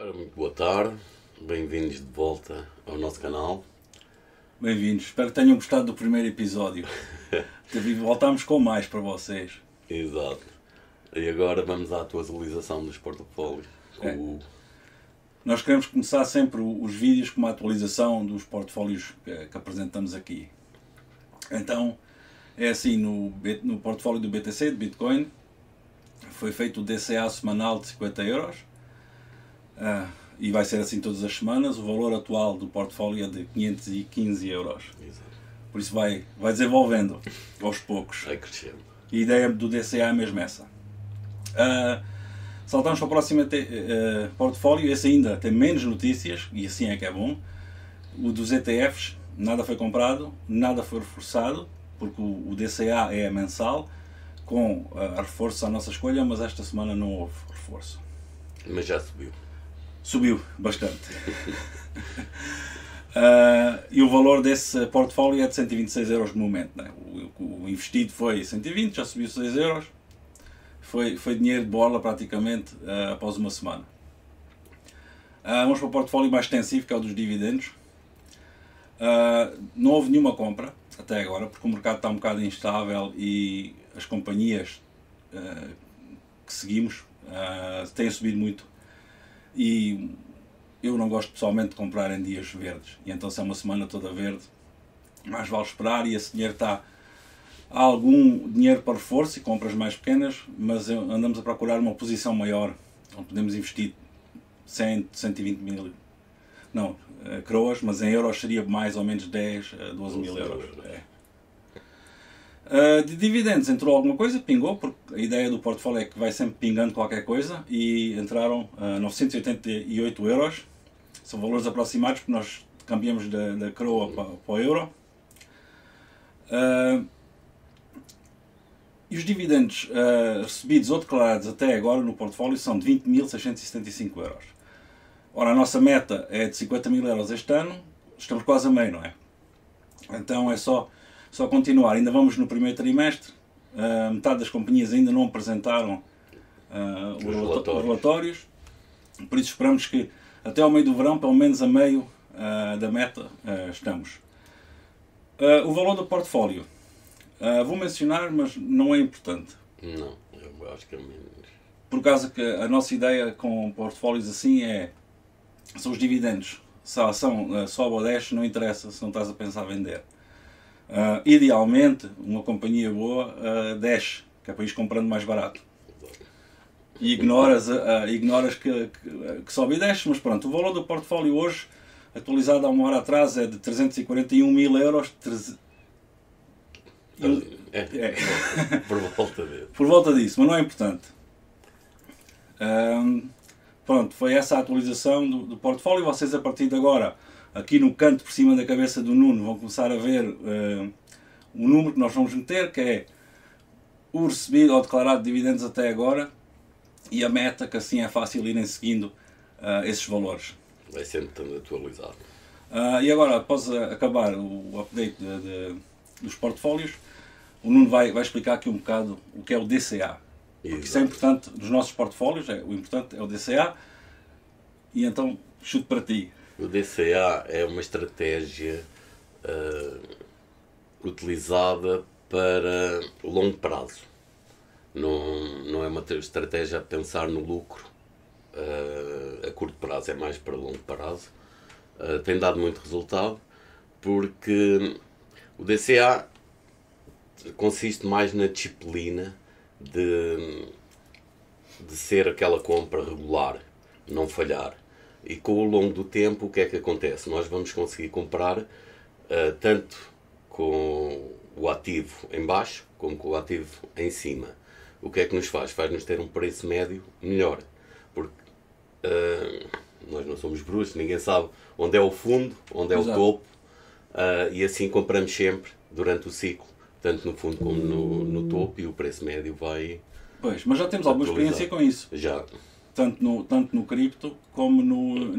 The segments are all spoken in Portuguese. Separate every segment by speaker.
Speaker 1: Ora, muito boa tarde, bem-vindos de volta ao nosso canal.
Speaker 2: Bem-vindos, espero que tenham gostado do primeiro episódio. Voltámos com mais para vocês.
Speaker 1: Exato. E agora vamos à atualização dos portfólios.
Speaker 2: Nós queremos começar sempre os vídeos com uma atualização dos portfólios que apresentamos aqui. Então, é assim, no portfólio do BTC, de Bitcoin, foi feito o DCA semanal de 50 euros. E vai ser assim todas as semanas. O valor atual do portfólio é de 515 euros.
Speaker 1: Exato.
Speaker 2: Por isso vai desenvolvendo aos poucos.
Speaker 1: Vai crescendo.
Speaker 2: E a ideia do DCA é mesmo essa. Saltamos para o próximo portfólio. Esse ainda tem menos notícias, e assim é que é bom. O dos ETFs, nada foi comprado, nada foi reforçado, porque o DCA é mensal, com reforço à nossa escolha, mas esta semana não houve reforço.
Speaker 1: Mas já subiu.
Speaker 2: Subiu bastante. E o valor desse portfólio é de 126 euros no momento. Né? O investido foi 120, já subiu 6 euros. Foi dinheiro de borla praticamente após uma semana. Vamos para o portfólio mais extensivo, que é o dos dividendos. Não houve nenhuma compra até agora, porque o mercado está um bocado instável e as companhias que seguimos têm subido muito. E eu não gosto pessoalmente de comprar em dias verdes, e então se é uma semana toda verde, mais vale esperar. E esse dinheiro há algum dinheiro para reforço e compras mais pequenas, mas andamos a procurar uma posição maior, onde podemos investir 100, 120 mil, não, coroas, mas em euros seria mais ou menos 10, 12 mil euros. De dividendos entrou alguma coisa, pingou, porque a ideia do portfólio é que vai sempre pingando qualquer coisa, e entraram 988 euros, são valores aproximados, porque nós cambiamos da coroa para o euro. E os dividendos recebidos ou declarados até agora no portfólio são de 20.675 euros. Ora, a nossa meta é de 50 mil euros este ano, estamos quase a meio, não é? Então é só continuar. Ainda vamos no primeiro trimestre, metade das companhias ainda não apresentaram os relatórios, por isso esperamos que até ao meio do verão, pelo menos a meio da meta, estamos. O valor do portfólio, vou mencionar, mas não é importante.
Speaker 1: Não, eu acho que é menos.
Speaker 2: Por causa que a nossa ideia com portfólios assim são os dividendos. Se a ação sobe ou desce, não interessa se não estás a pensar vender. Idealmente, uma companhia boa desce, que é para ir comprando mais barato. E ignoras que sobe e desce, mas pronto. O valor do portfólio hoje, atualizado há uma hora atrás, é de 341 mil euros. Por volta disso, mas não é importante. Pronto, foi essa a atualização do portfólio. Vocês, a partir de agora, aqui no canto por cima da cabeça do Nuno, vão começar a ver o número que nós vamos meter, que é o recebido ou declarado de dividendos até agora, e a meta, que assim é fácil irem seguindo esses valores.
Speaker 1: Vai sempre estando atualizado.
Speaker 2: E agora, após acabar o update dos portfólios, o Nuno vai explicar aqui um bocado o que é o DCA. Porque isso é importante nos nossos portfólios, o importante é o DCA, e então chuto para ti.
Speaker 1: O DCA é uma estratégia utilizada para longo prazo. Não é uma estratégia a pensar no lucro a curto prazo, é mais para longo prazo. Tem dado muito resultado, porque o DCA consiste mais na disciplina de ser aquela compra regular, não falhar. E com o longo do tempo, o que é que acontece? Nós vamos conseguir comprar tanto com o ativo em baixo como com o ativo em cima. O que é que nos faz? Faz-nos ter um preço médio melhor. Porque nós não somos bruxos, ninguém sabe onde é o fundo, onde é o topo, e assim compramos sempre durante o ciclo, tanto no fundo como no topo, e o preço médio vai...
Speaker 2: Pois, mas já temos alguma experiência com isso.
Speaker 1: Já.
Speaker 2: Tanto no cripto como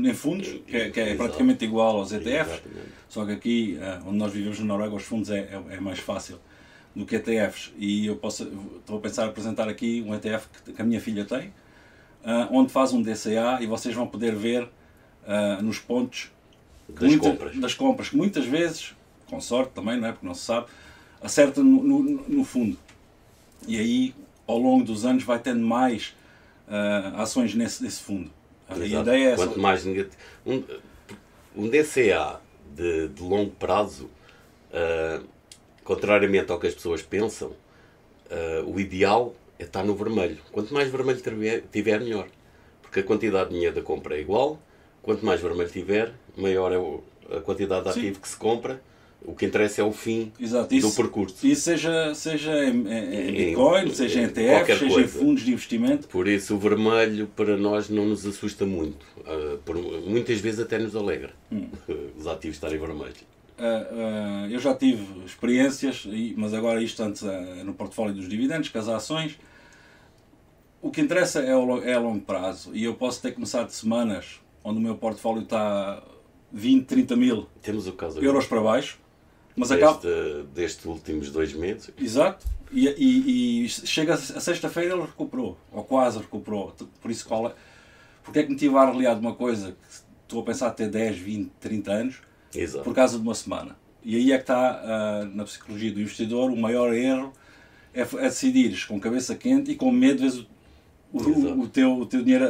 Speaker 2: em fundos, que é praticamente igual aos ETFs.
Speaker 1: Exatamente.
Speaker 2: Só que aqui, onde nós vivemos na Noruega, os fundos é mais fácil do que ETFs. E estou a pensar em apresentar aqui um ETF que a minha filha tem, onde faz um DCA e vocês vão poder ver nos pontos das compras, que muitas vezes, com sorte também, não é? Porque não se sabe, acerta no fundo. E aí, ao longo dos anos, vai tendo mais ações nesse fundo. A ideia é
Speaker 1: quanto mais negativo. Um DCA de longo prazo, contrariamente ao que as pessoas pensam, o ideal é estar no vermelho. Quanto mais vermelho tiver, melhor. Porque a quantidade de dinheiro da compra é igual. Quanto mais vermelho tiver, maior é a quantidade de ativo que se compra. O que interessa é o fim do percurso.
Speaker 2: Isso seja em Bitcoin, seja em ETF, seja coisa. Em fundos de investimento.
Speaker 1: Por isso o vermelho para nós não nos assusta muito. Muitas vezes até nos alegra os ativos estarem vermelhos.
Speaker 2: Eu já tive experiências, mas agora isto antes no portfólio dos dividendos, que as ações. O que interessa é a longo prazo. E eu posso ter começado semanas onde o meu portfólio está 20, 30 mil euros para baixo. Mas
Speaker 1: destes últimos 2 meses.
Speaker 2: Exato. E chega a sexta-feira ele recuperou. Ou quase recuperou. Por isso, porque é que me tive a arreliar de uma coisa que estou a pensar ter 10, 20, 30 anos.
Speaker 1: Exato.
Speaker 2: Por causa de uma semana. E aí é que está, na psicologia do investidor, o maior erro é decidires com cabeça quente e com medo de o teu dinheiro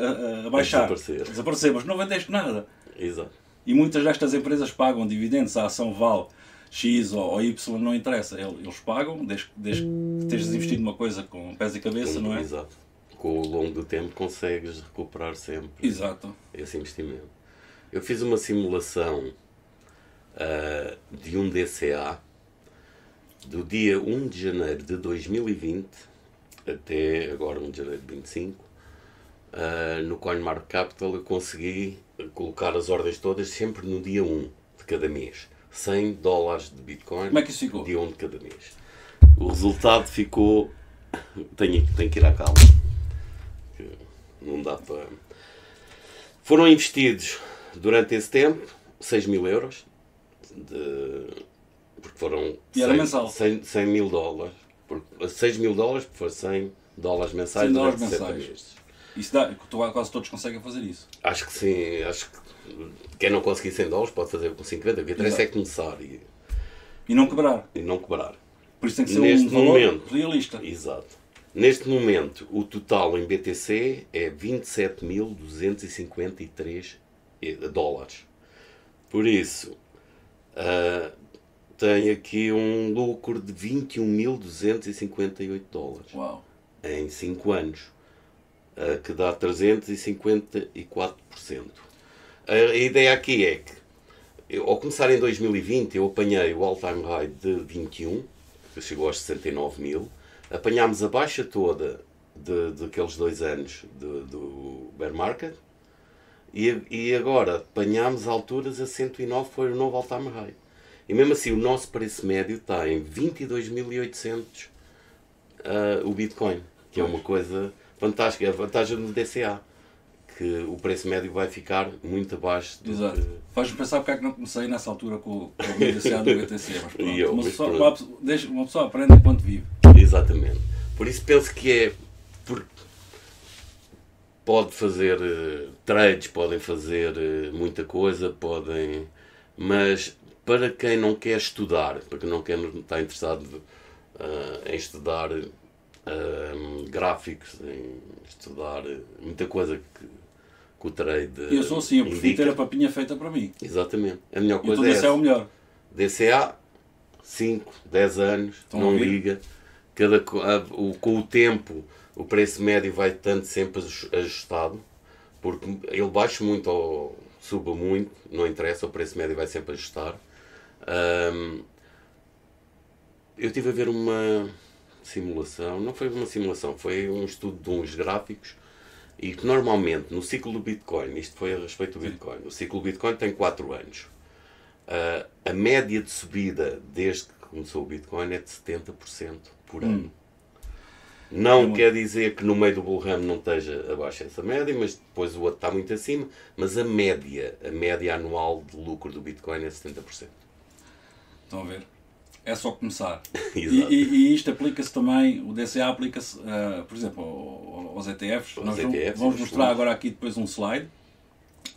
Speaker 2: a baixar. Desaparecer. Mas não vendeste nada.
Speaker 1: Exato.
Speaker 2: E muitas destas empresas pagam dividendos, a ação vale X ou Y, não interessa. Eles pagam, desde que estejas investido numa coisa com pés e cabeça, não é?
Speaker 1: Exato. Com o longo do tempo consegues recuperar sempre esse investimento. Eu fiz uma simulação de um DCA do dia 1 de janeiro de 2020 até agora 1 de janeiro de 25. No CoinMarketCapital eu consegui colocar as ordens todas sempre no dia 1 de cada mês. $100 de Bitcoin.
Speaker 2: Como é que isso ficou?
Speaker 1: Dia 1 de cada mês. O resultado ficou... Tenho que ir à calma. Não dá para... Foram investidos durante esse tempo 6 mil euros. Porque foram
Speaker 2: e era mensal.
Speaker 1: 100 mil dólares. 6 mil dólares, porque foram $100 mensais durante 60 meses.
Speaker 2: Isso quase todos conseguem fazer isso.
Speaker 1: Acho que sim. Acho que quem não conseguir $100 pode fazer com 50. O que interessa é começar.
Speaker 2: E não quebrar. Por isso tem que ser um valor realista.
Speaker 1: Exato. Neste momento, o total em BTC é 27.253 dólares. Por isso, tem aqui um lucro de 21.258 dólares.
Speaker 2: Uau.
Speaker 1: Em 5 anos. Que dá 354%. A ideia aqui é que, ao começar em 2020, eu apanhei o all-time high de 21, que chegou aos 69 mil. Apanhámos a baixa toda daqueles 2 anos do bear market. E agora apanhámos alturas a 109, foi o novo all-time high. E mesmo assim, o nosso preço médio está em 22.800 o Bitcoin, que é uma coisa fantástica. É a vantagem do DCA, que o preço médio vai ficar muito abaixo do
Speaker 2: Exato. Faz-me pensar porque é que não comecei nessa altura com o DCA do BTC. Mas pronto, uma pessoa aprende enquanto vive.
Speaker 1: Exatamente. Por isso penso que é... Pode fazer trades, podem fazer muita coisa, mas para quem não quer estudar, para quem não está interessado em estudar gráficos, em estudar muita coisa que o trade
Speaker 2: eu sou assim, eu prefiro ter a papinha feita para mim.
Speaker 1: Exatamente. A melhor coisa é
Speaker 2: essa. É o melhor.
Speaker 1: DCA, 5, 10 anos, não liga. Com o tempo, o preço médio vai estando sempre ajustado, porque ele baixa muito ou suba muito, não interessa, o preço médio vai sempre ajustar. Eu estive a ver uma simulação, não foi uma simulação, foi um estudo de uns gráficos, e que normalmente no ciclo do Bitcoin, isto foi a respeito do Bitcoin, o ciclo do Bitcoin tem 4 anos. A média de subida desde que começou o Bitcoin é de 70% por ano. Não quer dizer que no meio do bull run não esteja abaixo essa média, mas depois o outro está muito acima, mas a média anual de lucro do Bitcoin é 70%.
Speaker 2: Estão a ver? é só começar.
Speaker 1: Exato.
Speaker 2: E isto aplica-se também, o DCA aplica-se, por exemplo, aos ETFs.
Speaker 1: Aos
Speaker 2: Nós
Speaker 1: ETFs,
Speaker 2: vamos
Speaker 1: aos
Speaker 2: mostrar
Speaker 1: fundos.
Speaker 2: agora aqui depois um slide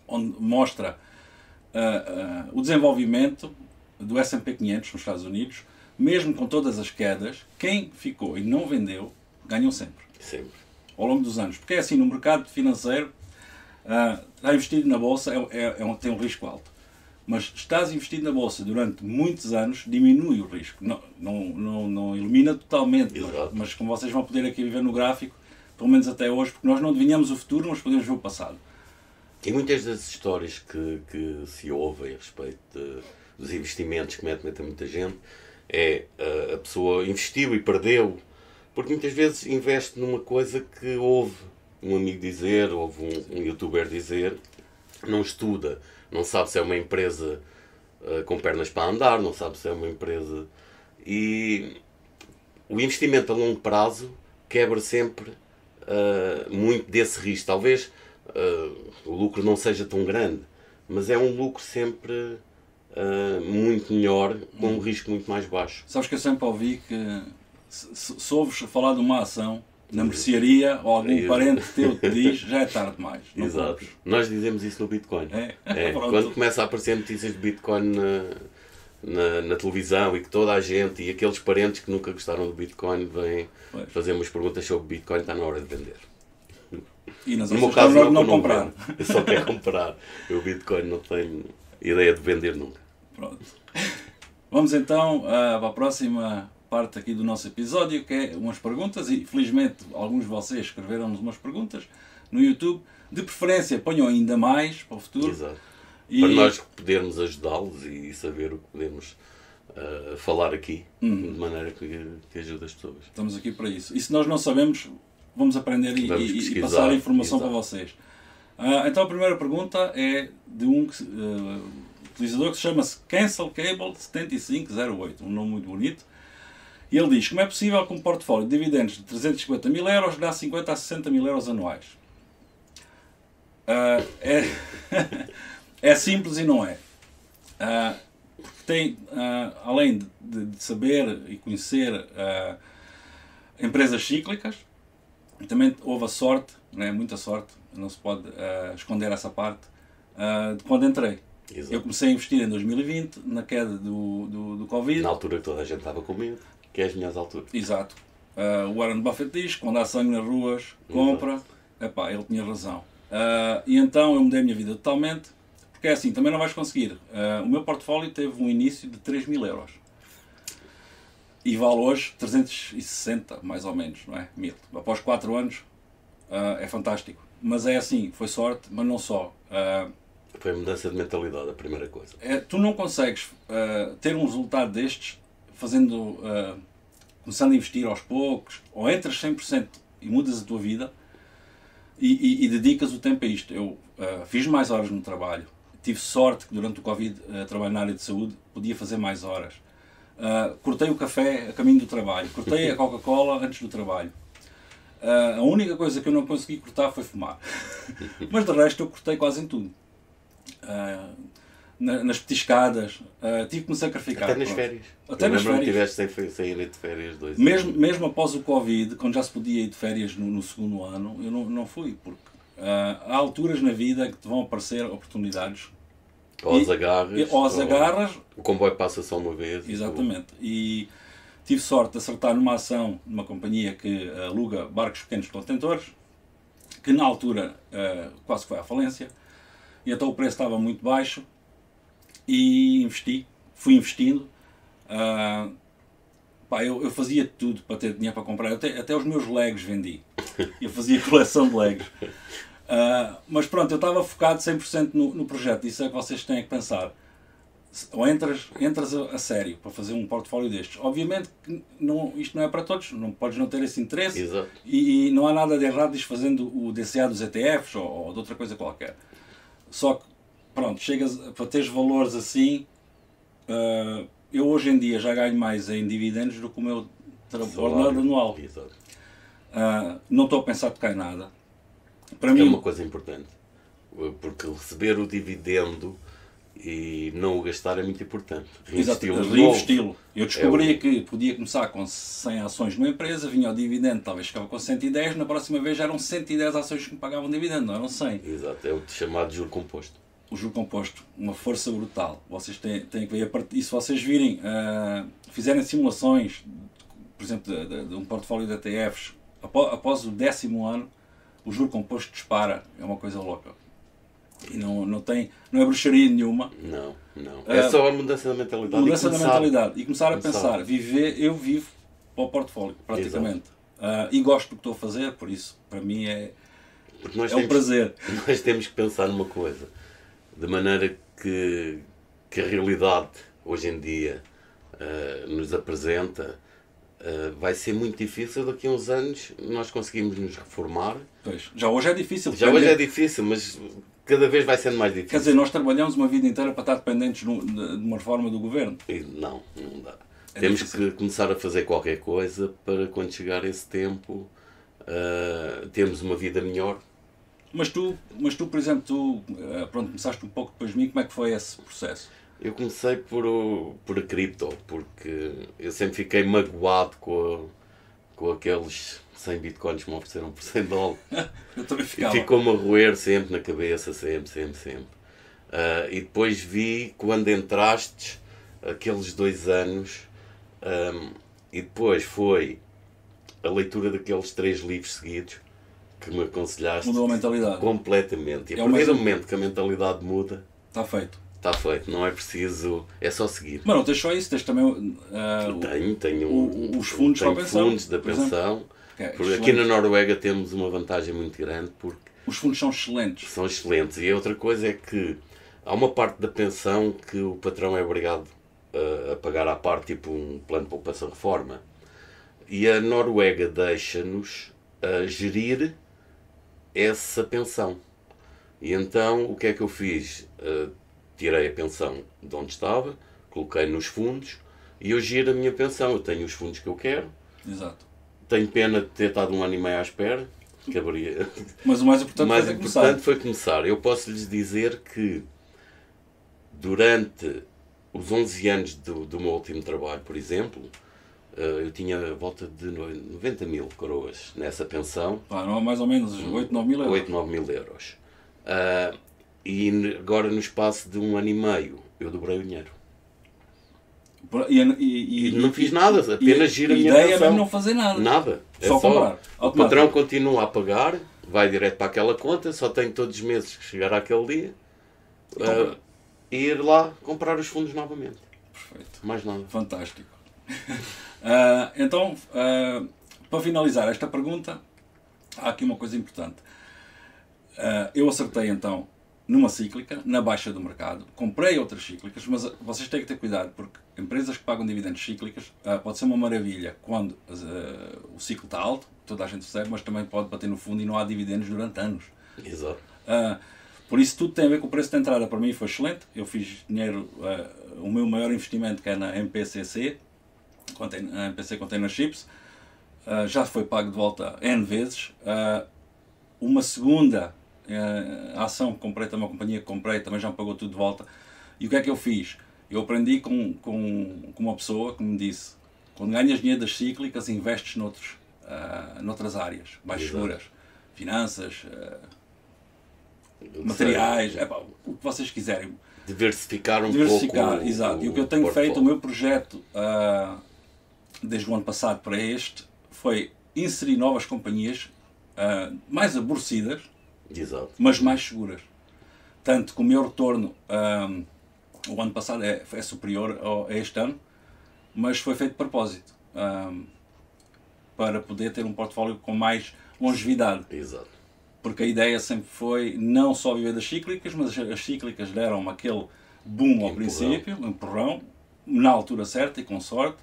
Speaker 2: onde mostra o desenvolvimento do S&P 500 nos Estados Unidos, mesmo com todas as quedas, quem ficou e não vendeu, ganhou sempre.
Speaker 1: Sempre.
Speaker 2: Ao longo dos anos. Porque é assim, no mercado financeiro, estar investido na Bolsa tem um risco alto. Mas estás investido na Bolsa durante muitos anos, diminui o risco. Não elimina totalmente, mas como vocês vão poder aqui ver no gráfico, pelo menos até hoje, porque nós não adivinhamos o futuro, mas podemos ver o passado.
Speaker 1: E muitas das histórias que se ouvem a respeito dos investimentos que metem muita gente é a pessoa investiu e perdeu, porque muitas vezes investe numa coisa que ouve um amigo dizer, ouve um youtuber dizer, não estuda, não sabe se é uma empresa com pernas para andar, não sabe se é uma empresa... E o investimento a longo prazo quebra sempre muito desse risco. Talvez o lucro não seja tão grande, mas é um lucro sempre muito melhor, com um risco muito mais baixo.
Speaker 2: Sabes que eu sempre ouvi que se ouves falar de uma ação na mercearia ou algum parente teu te diz, já é tarde demais.
Speaker 1: Exato.
Speaker 2: Compres.
Speaker 1: Nós dizemos isso no Bitcoin. Quando começa a aparecer notícias de Bitcoin na televisão e que toda a gente e aqueles parentes que nunca gostaram do Bitcoin vêm fazer umas perguntas sobre Bitcoin, está na hora de vender.
Speaker 2: E nas
Speaker 1: No meu
Speaker 2: ações
Speaker 1: caso,
Speaker 2: não comprar.
Speaker 1: vendo. Eu só quero comprar. Eu o Bitcoin não tenho ideia de vender nunca.
Speaker 2: Pronto. Vamos então para a próxima parte aqui do nosso episódio, que é umas perguntas, e felizmente alguns de vocês escreveram-nos umas perguntas no YouTube. De preferência, ponham ainda mais para o futuro.
Speaker 1: Exato. Para nós podermos ajudá-los e saber o que podemos falar aqui, de maneira que ajude as pessoas.
Speaker 2: Estamos aqui para isso. E se nós não sabemos, vamos aprender e passar a informação para vocês. Então a primeira pergunta é de um utilizador que se chama-se Cancel Cable 7508, um nome muito bonito. E ele diz: como é possível que um portfólio de dividendos de 350 mil euros dá 50 a 60 mil euros anuais? É simples e não é. Porque tem, além de saber e conhecer empresas cíclicas, também houve a sorte, né, muita sorte, não se pode esconder essa parte, de quando entrei.
Speaker 1: Exato.
Speaker 2: Eu comecei a investir em 2020, na queda do Covid.
Speaker 1: Na altura que toda a gente estava com medo, que é as melhores alturas.
Speaker 2: Exato. O Warren Buffett diz: quando há sangue nas ruas, compra. Epá, ele tinha razão. E então eu mudei a minha vida totalmente, porque é assim, também não vais conseguir. O meu portfólio teve um início de 3 mil euros. E vale hoje 360, mais ou menos, não é? Mil. Após 4 anos, é fantástico. Mas é assim, foi sorte, mas não só.
Speaker 1: Foi a mudança de mentalidade, a primeira coisa.
Speaker 2: Tu não consegues ter um resultado destes fazendo, começando a investir aos poucos, ou entras 100% e mudas a tua vida e dedicas o tempo a isto. Eu fiz mais horas no trabalho. Tive sorte que durante o Covid trabalho na área de saúde, podia fazer mais horas. Cortei o café a caminho do trabalho, cortei a Coca-Cola antes do trabalho. A única coisa que eu não consegui cortar foi fumar. Mas de resto eu cortei quase em tudo. Nas petiscadas, tive que me sacrificar.
Speaker 1: Até nas férias.
Speaker 2: Até nas férias.
Speaker 1: Tiveste sem ir de férias 2
Speaker 2: anos. Mesmo após o Covid, quando já se podia ir de férias no segundo ano, eu não fui, porque há alturas na vida que te vão aparecer oportunidades.
Speaker 1: Ou as agarras. O comboio passa só uma vez.
Speaker 2: Exatamente. E tive sorte de acertar numa ação numa companhia que aluga barcos pequenos contentores, que na altura quase foi à falência, e então o preço estava muito baixo, e fui investindo. Eu fazia tudo para ter dinheiro para comprar, até os meus Legos vendi. Eu fazia coleção de Legos. Mas pronto, eu estava focado 100% no projeto. Isso é que vocês têm que pensar. Ou entras a sério para fazer um portfólio destes. Obviamente que isto não é para todos, não podes não ter esse interesse.
Speaker 1: Exato.
Speaker 2: E não há nada de errado disto fazendo o DCA dos ETFs ou de outra coisa qualquer. Só que, pronto, chegas para teres valores assim. Eu hoje em dia já ganho mais em dividendos do que o meu ordenado anual.
Speaker 1: Exato.
Speaker 2: Não estou a pensar que cai nada. Para mim,
Speaker 1: é uma coisa importante, porque receber o dividendo e não o gastar é muito importante.
Speaker 2: Exato,
Speaker 1: Reinvesti-lo de novo.
Speaker 2: reinvesti-lo. Eu descobri que podia começar com 100 ações numa empresa, vinha o dividendo, talvez ficava com 110, na próxima vez já eram 110 ações que me pagavam dividendo, não eram 100.
Speaker 1: Exato, é o chamado juro composto.
Speaker 2: O juro composto, uma força brutal. Vocês têm que ver, e se vocês virem, fizerem simulações, por exemplo, de um portfólio de ETFs, após o 10º ano, o juro composto dispara, é uma coisa louca. E não é bruxaria nenhuma.
Speaker 1: Não. É só a mudança da mentalidade.
Speaker 2: Mudança da mentalidade. E começar a pensar, eu vivo para o portfólio, praticamente. E gosto do que estou a fazer, por isso, para mim é um prazer.
Speaker 1: Nós temos que pensar numa coisa. De maneira que a realidade, hoje em dia, nos apresenta, vai ser muito difícil daqui a uns anos nós conseguimos nos reformar.
Speaker 2: Pois, já hoje é difícil.
Speaker 1: Hoje é difícil, mas cada vez vai sendo mais difícil.
Speaker 2: Quer dizer, nós trabalhamos uma vida inteira para estar dependentes de uma reforma do governo.
Speaker 1: Não dá. Temos difícil. Que começar a fazer qualquer coisa para, quando chegar esse tempo, termos uma vida melhor.
Speaker 2: Mas tu, por exemplo, começaste um pouco depois de mim, como é que foi esse processo?
Speaker 1: Eu comecei por a cripto, porque eu sempre fiquei magoado com aqueles 100 bitcoins que me ofereceram por 100 dólares.
Speaker 2: Eu também ficava.
Speaker 1: E ficou-me a roer sempre na cabeça, sempre. E depois vi, quando entraste, aqueles 2 anos, e depois foi a leitura daqueles 3 livros seguidos, que me aconselhaste.
Speaker 2: Mudou a mentalidade.
Speaker 1: Completamente. E a partir do momento que a mentalidade muda,
Speaker 2: está feito.
Speaker 1: Está feito, não é preciso, é só seguir.
Speaker 2: Mas não tens só isso, tens também
Speaker 1: tenho
Speaker 2: os fundos para a pensão.
Speaker 1: Fundos da pensão. Porque aqui na Noruega temos uma vantagem muito grande, porque
Speaker 2: os fundos são excelentes.
Speaker 1: São excelentes. E a outra coisa é que há uma parte da pensão que o patrão é obrigado a pagar à parte, tipo um plano de poupança-reforma. E a Noruega deixa-nos gerir essa pensão. E então, o que é que eu fiz? Tirei a pensão de onde estava, coloquei nos fundos e eu giro a minha pensão. Eu tenho os fundos que eu quero.
Speaker 2: Exato.
Speaker 1: Tenho pena de ter estado 1 ano e meio à espera. Caberia.
Speaker 2: Mas o mais importante,
Speaker 1: foi começar. Eu posso lhes dizer que durante os 11 anos do meu último trabalho, por exemplo, eu tinha a volta de 90 mil coroas nessa pensão.
Speaker 2: Não, mais ou menos 8, 9 mil euros.
Speaker 1: 8, 9 mil euros. E agora, no espaço de 1 ano e meio, eu dobrei o dinheiro. E não fiz nada, apenas giro a minha pensão.
Speaker 2: A ideia é mesmo não fazer nada.
Speaker 1: Nada.
Speaker 2: Só comprar.
Speaker 1: O patrão continua a pagar, vai direto para aquela conta, só tenho todos os meses que chegar àquele dia e ir lá comprar os fundos novamente.
Speaker 2: Perfeito.
Speaker 1: Mais nada.
Speaker 2: Fantástico. Então, para finalizar esta pergunta, há aqui uma coisa importante. Eu acertei então numa cíclica, na baixa do mercado, comprei outras cíclicas, mas vocês têm que ter cuidado, porque empresas que pagam dividendos cíclicas pode ser uma maravilha quando o ciclo está alto, toda a gente percebe, mas também pode bater no fundo e não há dividendos durante anos.
Speaker 1: Exato.
Speaker 2: Por isso tudo tem a ver com o preço de entrada. Para mim foi excelente, eu fiz dinheiro, o meu maior investimento que é na MPCC, a MPC Container Ships, já foi pago de volta N vezes. Uma segunda a ação que comprei, também uma companhia que comprei, também já me pagou tudo de volta. E o que é que eu fiz? Eu aprendi com uma pessoa que me disse: quando ganhas dinheiro das cíclicas, investes noutras áreas mais seguras, finanças, materiais, o que vocês quiserem.
Speaker 1: Diversificar um pouco.
Speaker 2: Exato. E o que eu tenho feito, o meu projeto desde o ano passado para este, foi inserir novas companhias mais aborrecidas,
Speaker 1: exato,
Speaker 2: mas mais seguras. Tanto que o meu retorno o ano passado é superior a este ano, mas foi feito de propósito, para poder ter um portfólio com mais longevidade.
Speaker 1: Exato.
Speaker 2: Porque a ideia sempre foi não só viver das cíclicas, mas as cíclicas deram-me aquele boom ao princípio, um empurrão, na altura certa e com sorte.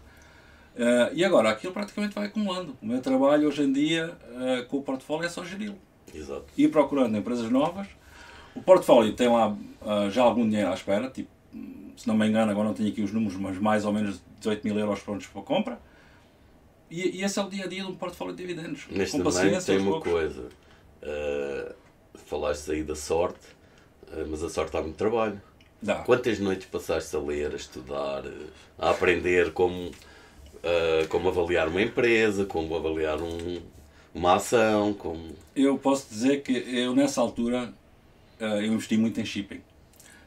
Speaker 2: E agora aquilo praticamente vai acumulando. O meu trabalho hoje em dia com o portfólio é só geri-lo.
Speaker 1: Exato.
Speaker 2: Ir procurando empresas novas. O portfólio tem lá já algum dinheiro à espera, tipo, se não me engano, agora não tenho aqui os números, mas mais ou menos 18 mil euros prontos para compra. E esse é o dia a dia de um portfólio de dividendos.
Speaker 1: Neste momento tem uma coisa. Falaste aí da sorte, mas a sorte dá muito trabalho.
Speaker 2: Dá.
Speaker 1: Quantas noites passaste a ler, a estudar, a aprender como avaliar uma empresa, como avaliar uma ação, como...
Speaker 2: Eu posso dizer que eu, nessa altura, eu investi muito em shipping.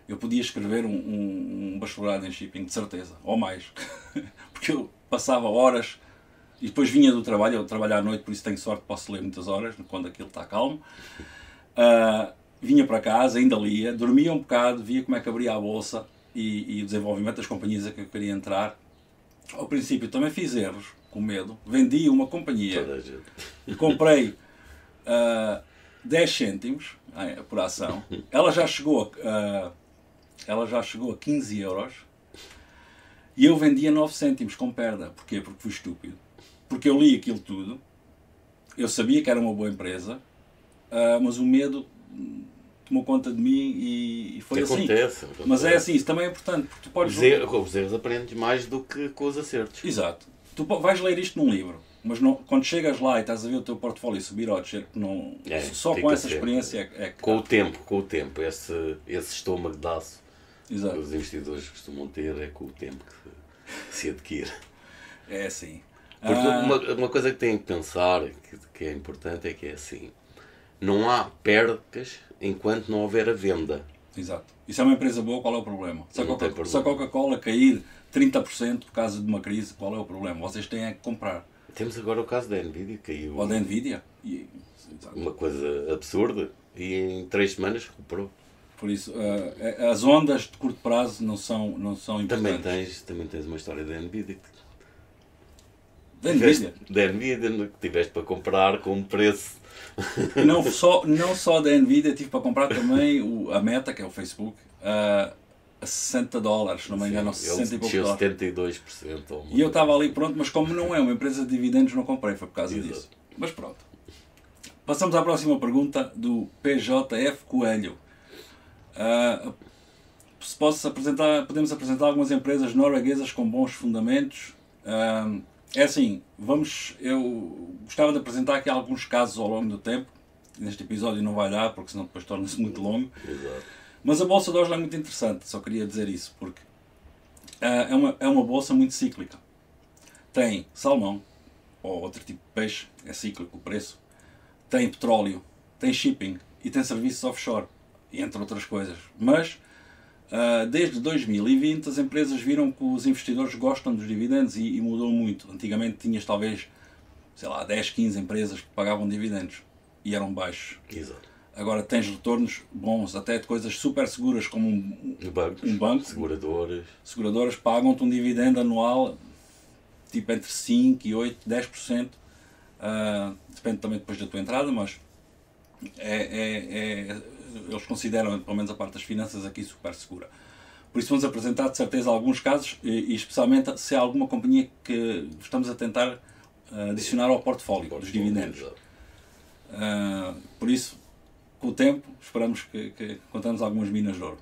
Speaker 2: Eu podia escrever um bacharelado em shipping, de certeza, ou mais. Porque eu passava horas e depois vinha do trabalho, eu trabalho à noite, por isso tenho sorte, posso ler muitas horas, quando aquilo está calmo. Vinha para casa, ainda lia, dormia um bocado, via como é que abria a bolsa e o desenvolvimento das companhias a que eu queria entrar. Ao princípio também fiz erros, com medo. Vendi uma companhia, comprei 10 cêntimos por ação. Ela já chegou a 15 euros e eu vendia 9 cêntimos com perda. Porquê? Porque fui estúpido. Porque eu li aquilo tudo, eu sabia que era uma boa empresa, mas o medo tomou conta de mim e foi
Speaker 1: acontece.
Speaker 2: Mas é assim, isso também é importante. Porque tu podes...
Speaker 1: Os erros aprendes mais do que com os acertos.
Speaker 2: Exato. Tu vais ler isto num livro, mas quando chegas lá e estás a ver o teu portfólio subir ou descer, não, só com essa experiência é que...
Speaker 1: Com o tempo, esse estômago de aço que os investidores costumam ter, é com o tempo que se adquire.
Speaker 2: É assim.
Speaker 1: Porque uma coisa que têm que pensar, que é importante, é que é assim, não há percas enquanto não houver a venda.
Speaker 2: Exato. E se é uma empresa boa, qual é o problema? Se a Coca-Cola cair 30% por causa de uma crise, qual é o problema? Vocês têm é que comprar.
Speaker 1: Temos agora o caso da Nvidia, que caiu.
Speaker 2: Ou da Nvidia.
Speaker 1: Uma coisa absurda, e em 3 semanas recuperou.
Speaker 2: Por isso, as ondas de curto prazo não são importantes.
Speaker 1: Também tens uma história da Nvidia.
Speaker 2: Da Nvidia?
Speaker 1: Da Nvidia, que tiveste para comprar com um preço...
Speaker 2: Não só da Nvidia, tive para comprar também a Meta, que é o Facebook, a $60, se não me engano, 60 e poucos dólares.
Speaker 1: 72%.
Speaker 2: E eu estava ali pronto, mas como não é uma empresa de dividendos, não comprei, foi por causa disso. Mas pronto. Passamos à próxima pergunta do PJF Coelho. Podemos apresentar algumas empresas norueguesas com bons fundamentos. É assim, eu gostava de apresentar aqui alguns casos ao longo do tempo. Neste episódio não vai dar, porque senão depois torna-se muito longo.
Speaker 1: Exato.
Speaker 2: Mas a Bolsa de Oslo é muito interessante, só queria dizer isso, porque é uma bolsa muito cíclica. Tem salmão, ou outro tipo de peixe, é cíclico o preço. Tem petróleo, tem shipping e tem serviços offshore, entre outras coisas. Mas, desde 2020, as empresas viram que os investidores gostam dos dividendos e mudou muito. Antigamente tinhas talvez, 10, 15 empresas que pagavam dividendos e eram baixos.
Speaker 1: Exato.
Speaker 2: Agora tens retornos bons, até de coisas super seguras como um banco. Seguradoras pagam-te um dividendo anual tipo entre 5% e 8%, 10%. Depende também depois da tua entrada, mas eles consideram, pelo menos a parte das finanças, aqui super segura. Por isso vamos apresentar de certeza alguns casos e especialmente se há alguma companhia que estamos a tentar adicionar ao portfólio dos dividendos. Por isso, com o tempo, esperamos que contamos algumas minas de ouro.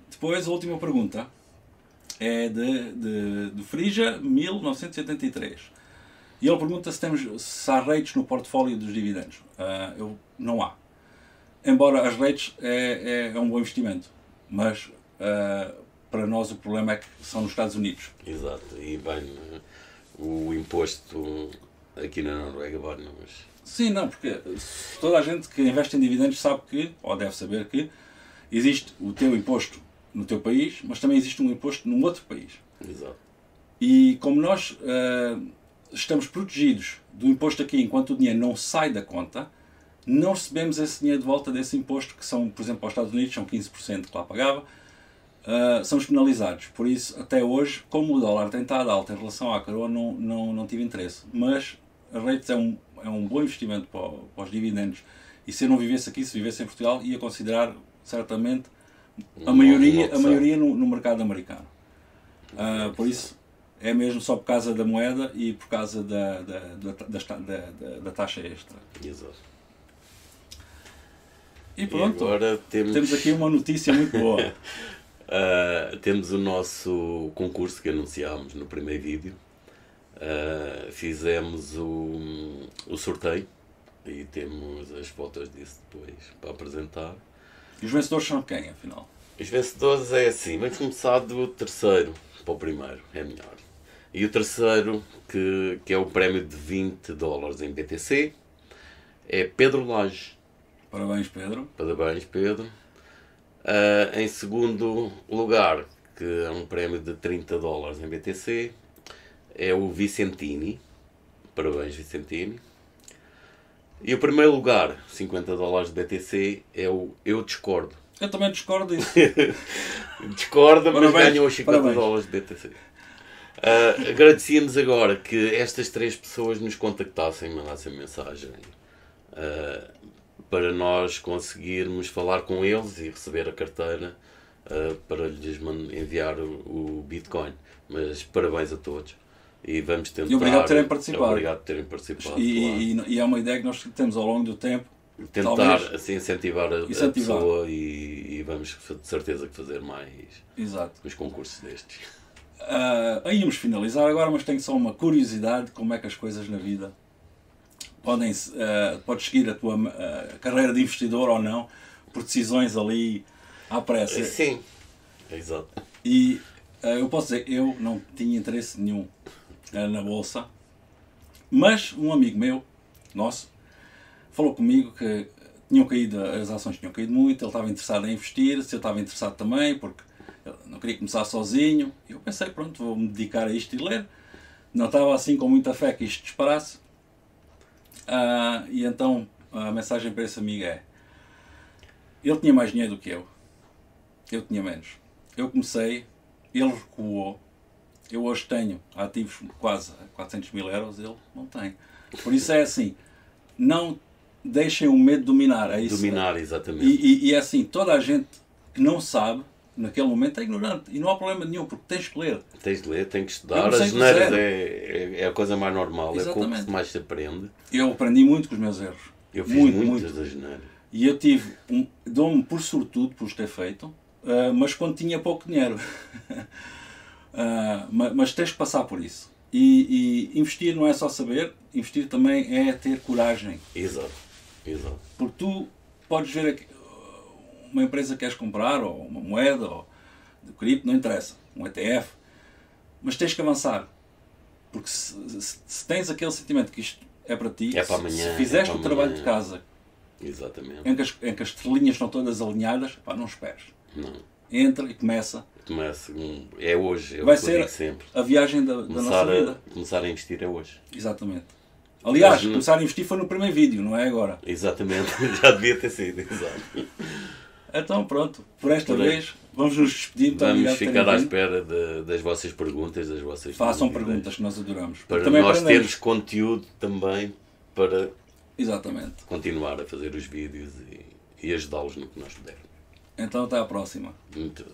Speaker 2: Depois, a última pergunta é de Frija 1983. E ele pergunta se há rates no portfólio dos dividendos. Não há. Embora as rates é um bom investimento, mas para nós o problema é que são nos Estados Unidos.
Speaker 1: Exato, e vai o imposto aqui na Noruega vai mas...
Speaker 2: Sim, não, porque toda a gente que investe em dividendos sabe que, ou deve saber que, existe o teu imposto no teu país, mas também existe um imposto num outro país.
Speaker 1: Exato.
Speaker 2: E como nós estamos protegidos do imposto aqui enquanto o dinheiro não sai da conta, não recebemos esse dinheiro de volta desse imposto, que são, por exemplo, aos Estados Unidos, são 15% que lá pagava, somos penalizados. Por isso, até hoje, como o dólar tem estado alto em relação à coroa, não tive interesse. Mas a rates é um bom investimento para os dividendos. E se eu não vivesse aqui, se vivesse em Portugal, ia considerar certamente a maioria no mercado americano. Por isso, é mesmo só por causa da moeda e por causa da taxa extra.
Speaker 1: Exato.
Speaker 2: E pronto,
Speaker 1: e agora
Speaker 2: temos aqui uma notícia muito boa.
Speaker 1: Temos o nosso concurso que anunciámos no primeiro vídeo. Fizemos o sorteio e temos as fotos disso depois para apresentar.
Speaker 2: E os vencedores são quem, afinal?
Speaker 1: Os vencedores é assim, vamos começar do terceiro para o primeiro, é melhor. E o terceiro, que é o prémio de $20 em BTC, é Pedro Lage.
Speaker 2: Parabéns, Pedro.
Speaker 1: Parabéns, Pedro. Em segundo lugar, que é um prémio de $30 em BTC, é o Vicentini. Parabéns, Vicentini. E o primeiro lugar, $50 de BTC, é o Eu Discordo.
Speaker 2: Eu também discordo disso.
Speaker 1: Discorda, mas
Speaker 2: Parabéns,
Speaker 1: ganhou os $50 de BTC. Agradecíamos agora que estas 3 pessoas nos contactassem, mandassem mensagem para nós conseguirmos falar com eles e receber a carteira para lhes enviar o Bitcoin. Mas parabéns a todos. E vamos tentar.
Speaker 2: E obrigado por terem participado.
Speaker 1: Obrigado por terem participado.
Speaker 2: E é uma ideia que nós temos ao longo do tempo.
Speaker 1: Tentar
Speaker 2: talvez,
Speaker 1: assim, incentivar a pessoa e vamos de certeza que fazer mais os concursos destes.
Speaker 2: Aí íamos finalizar agora, mas tenho só uma curiosidade de como é que as coisas na vida podes seguir a tua carreira de investidor ou não por decisões ali à pressa.
Speaker 1: Sim, exato.
Speaker 2: E eu posso dizer, eu não tinha interesse nenhum na bolsa, mas um amigo meu, nosso, falou comigo que as ações tinham caído muito, ele estava interessado em investir, se eu estava interessado também, porque eu não queria começar sozinho. Eu pensei, pronto, vou-me dedicar a isto e ler. Não estava assim com muita fé que isto disparasse. E então a mensagem para esse amigo é: ele tinha mais dinheiro do que eu tinha menos. Eu comecei, ele recuou, eu hoje tenho ativos quase 400 mil euros, ele não tem. Por isso é assim, não deixem o medo dominar. É isso.
Speaker 1: Dominar, exatamente.
Speaker 2: E é assim, toda a gente que não sabe, naquele momento é ignorante. E não há problema nenhum, porque tens que ler.
Speaker 1: Tens de ler, tens que estudar. As neiras é a coisa mais normal, exatamente. É com o que mais se aprende.
Speaker 2: Eu aprendi muito com os meus erros.
Speaker 1: Eu fiz muitas das neiras.
Speaker 2: E eu tive, dou-me por sortudo por os ter feito, mas quando tinha pouco dinheiro. Mas tens que passar por isso. E investir não é só saber, investir também é ter coragem.
Speaker 1: Exato.
Speaker 2: Porque tu podes ver uma empresa que queres comprar, ou uma moeda, ou de cripto, não interessa, um ETF, mas tens que avançar. Porque se tens aquele sentimento que isto é para ti,
Speaker 1: é para amanhã,
Speaker 2: se fizeste o trabalho de casa,
Speaker 1: exatamente,
Speaker 2: em que as estrelinhas estão todas alinhadas, não esperes.
Speaker 1: Não.
Speaker 2: Entra e começa.
Speaker 1: É hoje,
Speaker 2: vai ser sempre. A viagem da nossa vida.
Speaker 1: Começar a investir é hoje.
Speaker 2: Exatamente. Aliás, começar a investir foi no primeiro vídeo, não é agora?
Speaker 1: Exatamente, já devia ter sido, exato.
Speaker 2: Então pronto, por esta vez vamos nos despedir.
Speaker 1: Vamos ficar à espera das vossas perguntas, das vossas
Speaker 2: Façam perguntas que nós adoramos.
Speaker 1: Para também nós termos conteúdo também para
Speaker 2: exatamente.
Speaker 1: Continuar a fazer os vídeos e ajudá-los no que nós pudermos.
Speaker 2: Então até à próxima.
Speaker 1: Muito